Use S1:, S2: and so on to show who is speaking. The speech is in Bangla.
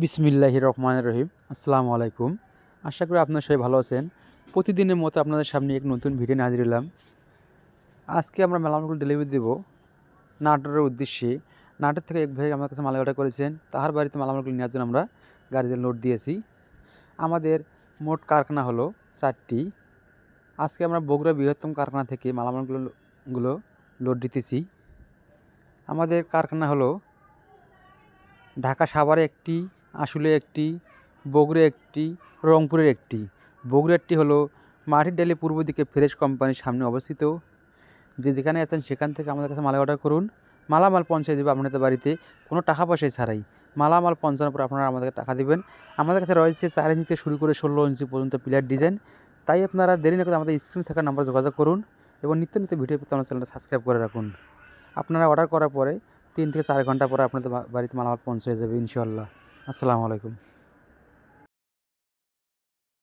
S1: বিসমিল্লাহির রহমানির রহিম। আসসালামু আলাইকুম। আশা করি আপনারা সবাই ভালো আছেন। প্রতিদিনের মতো আপনাদের সামনে এক নতুন ভিডিও নিয়ে হাজির হলাম। আজকে আমরা মালামালগুলো ডেলিভারি দেবো নাটোরের উদ্দেশ্যে। নাটোর থেকে এক ভাই আমার কাছে মাল অর্ডার করেছেন, তাহার বাড়িতে মালামালগুলো নেওয়ার জন্য আমরা গাড়িতে লোড দিয়েছি। আমাদের মোট কারখানা হলো 4টি। আজকে আমরা বগুড়া বৃহত্তম কারখানা থেকে মালামালগুলো লোড দিতেছি। আমাদের কারখানা হলো ঢাকা সাভারে একটি, আশুলিয়া একটি, বগুড়া একটি, রংপুরের একটি। বগুড়ারটি হলো মাটির ডালি পূর্ব দিকে ফ্রেশ কোম্পানির সামনে অবস্থিত। যেখানে আছেন সেখান থেকে আমাদের কাছে মাল অর্ডার করুন। মালামাল পৌঁছে দেবে আপনাদের বাড়িতে কোনো টাকা পয়সাই ছাড়াই। মালামাল পৌঁছানোর পর আপনারা আমাদেরকে টাকা দেবেন। আমাদের কাছে রয়েছে 4 ইঞ্চি থেকে শুরু করে 16 ইঞ্চি পর্যন্ত পিলার ডিজাইন। তাই আপনারা দেরি না করে আমাদের স্ক্রিনে থাকা নাম্বারে যোগাযোগ করুন এবং নিত্য নিত্য ভিডিও পেতে আমার চ্যানেলটা সাবস্ক্রাইব করে রাখুন। আপনারা অর্ডার করার পরে 3 থেকে 4 ঘন্টা পরে আপনাদের বাড়িতে মালামাল পৌঁছে যাবে ইনশাআল্লাহ। আসসালামু আলাইকুম।